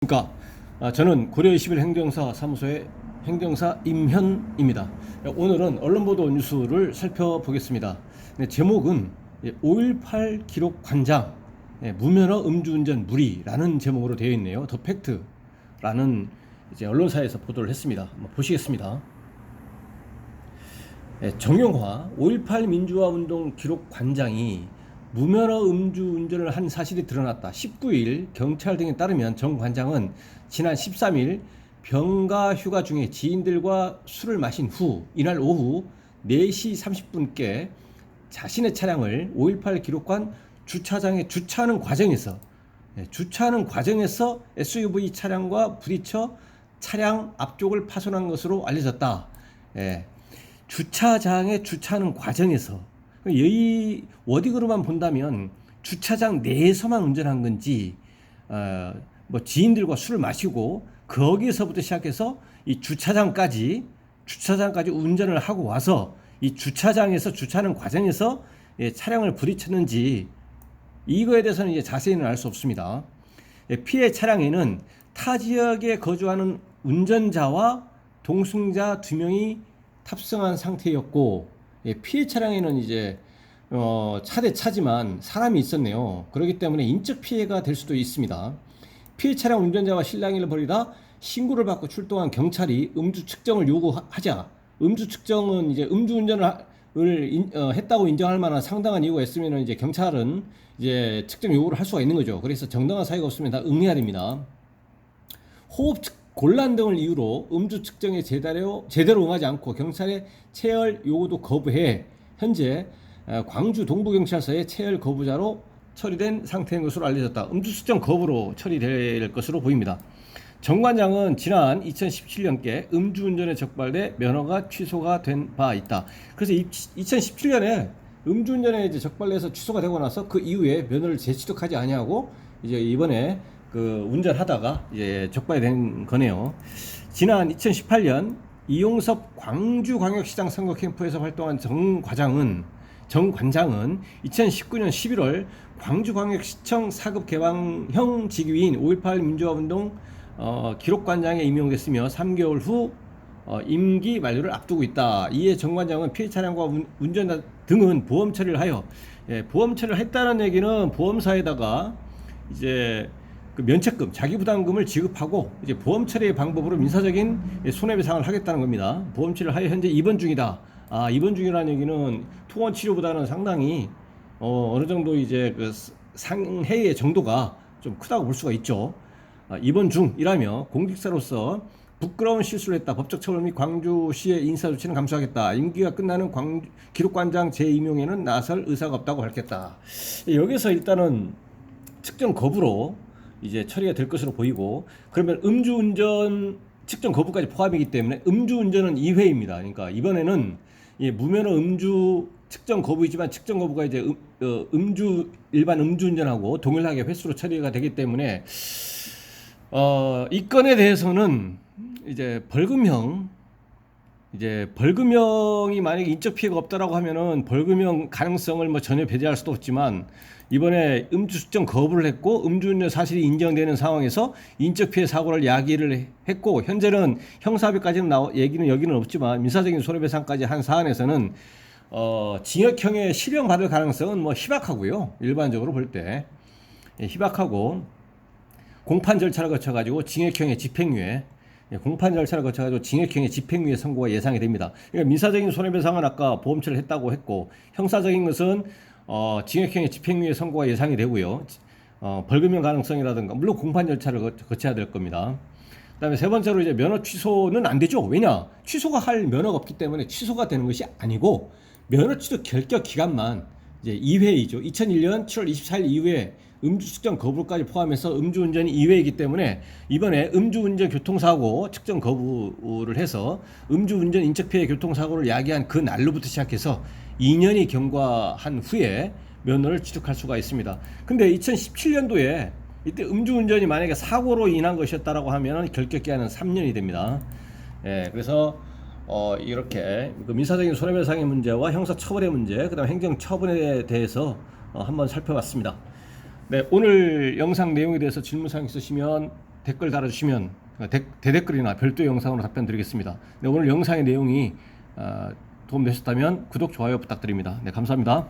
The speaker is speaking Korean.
그러니까 저는 고려21 행정사 사무소의 행정사 임현입니다. 오늘은 언론보도 뉴스를 살펴보겠습니다. 네, 제목은 5.18 기록 관장 무면허 음주운전 무리라는 제목으로 되어 있네요. 더 팩트라는 이제 언론사에서 보도를 했습니다. 한번 보시겠습니다. 정용화 5.18 민주화운동 기록 관장이 무면허 음주운전을 한 사실이 드러났다. 19일 경찰 등에 따르면 정 관장은 지난 13일 병가 휴가 중에 지인들과 술을 마신 후 이날 오후 4시 30분께 자신의 차량을 5.18 기록관 주차장에 주차하는 과정에서 SUV 차량과 부딪혀 차량 앞쪽을 파손한 것으로 알려졌다. 주차장에 주차하는 과정에서 여기 워딩으로만 본다면 주차장 내에서만 운전한 건지 뭐 지인들과 술을 마시고 거기서부터 시작해서 이 주차장까지 운전을 하고 와서 이 주차장에서 주차하는 과정에서 차량을 부딪혔는지 이거에 대해서는 이제 자세히는 알 수 없습니다. 피해 차량에는 타 지역에 거주하는 운전자와 동승자 2명이 탑승한 상태였고 피해 차량에는 이제 차 대 차지만 사람이 있었네요. 그렇기 때문에 인적 피해가 될 수도 있습니다. 피해 차량 운전자와 실랑이를 벌이다 신고를 받고 출동한 경찰이 음주 측정을 요구하자 음주 측정은 이제 음주운전을 했다고 인정할 만한 상당한 이유가 있으면 이제 경찰은 이제 측정 요구를 할 수가 있는 거죠. 그래서 정당한 사유가 없으면 다 응해야 됩니다. 호흡 곤란 등을 이유로 음주 측정에 제대로 응하지 않고 경찰의 체열 요구도 거부해 현재 광주 동부경찰서의 체열 거부자로 처리된 상태인 것으로 알려졌다. 음주 측정 거부로 처리될 것으로 보입니다. 정 관장은 지난 2017년께 음주운전에 적발돼 면허가 취소가 된 바 있다. 그래서 2017년에 음주운전에 이제 적발돼서 취소가 되고 나서 그 이후에 면허를 재취득하지 아니하고 이제 이번에 운전하다가 이제 적발된 거네요. 지난 2018년 이용섭 광주광역시장 선거 캠프에서 활동한 정 관장은 2019년 11월 광주광역시청 4급 개방형 직위인 5.18 민주화운동 기록관장에 임용됐으며 3개월 후 임기 만료를 앞두고 있다. 이에 정 관장은 피해 차량과 운전자 등은 보험 처리를 하여 보험 처리를 했다는 얘기는 보험사에다가 이제 면책금, 자기부담금을 지급하고 이제 보험 처리의 방법으로 민사적인 손해배상을 하겠다는 겁니다. 보험 처리를 하여 현재 입원 중이다. 입원 중이라는 얘기는 투원 치료보다는 상당히 어느 정도 이제 상해의 정도가 좀 크다고 볼 수가 있죠. 입원 중이라며 공직자로서 부끄러운 실수를 했다. 법적 처벌 및 광주시의 인사조치는 감수하겠다. 임기가 끝나는 기록관장 재임용에는 나설 의사가 없다고 밝혔다. 여기서 일단은 측정 거부로 이제 처리가 될 것으로 보이고, 그러면 음주운전 측정 거부까지 포함이기 때문에 음주운전은 2회입니다. 그러니까 이번에는 무면허 음주 측정 거부이지만 측정 거부가 이제 일반 음주운전하고 동일하게 횟수로 처리가 되기 때문에 이 건에 대해서는 이제 벌금형이 만약에 인적 피해가 없다라고 하면은 벌금형 가능성을 뭐 전혀 배제할 수도 없지만, 이번에 음주 측정 거부를 했고 음주운전 사실이 인정되는 상황에서 인적 피해 사고를 야기를 했고, 현재는 형사합의까지는 얘기는 여기는 없지만 민사적인 손해배상까지 한 사안에서는 징역형의 실형 받을 가능성은 뭐 희박하고요. 일반적으로 볼 때 희박하고, 공판 절차를 거쳐가지고 징역형의 집행유예 선고가 예상이 됩니다. 그러니까 민사적인 손해배상은 아까 보험 처리를 했다고 했고, 형사적인 것은 징역형의 집행유예 선고가 예상이 되고요. 벌금형 가능성이라든가 물론 공판 절차를 거쳐야 될 겁니다. 그다음에 세 번째로 이제 면허 취소는 안 되죠. 왜냐? 취소가 할 면허가 없기 때문에 취소가 되는 것이 아니고, 면허 취소 결격 기간만 이제 2회이죠. 2001년 7월 24일 이후에 음주 측정 거부까지 포함해서 음주운전이 2회이기 때문에 이번에 음주운전 교통사고 측정 거부를 해서 음주운전 인적피해 교통사고를 야기한 그 날로부터 시작해서 2년이 경과한 후에 면허를 취득할 수가 있습니다. 근데 2017년도에 이때 음주운전이 만약에 사고로 인한 것이었다라고 하면 결격기한은 3년이 됩니다. 그래서 이렇게 민사적인 손해배상의 문제와 형사처벌의 문제, 그다음 행정처분에 대해서 한번 살펴봤습니다. 네, 오늘 영상 내용에 대해서 질문사항 있으시면 댓글 달아주시면 대댓글이나 별도 영상으로 답변 드리겠습니다. 네, 오늘 영상의 내용이 도움되셨다면 구독, 좋아요 부탁드립니다. 네, 감사합니다.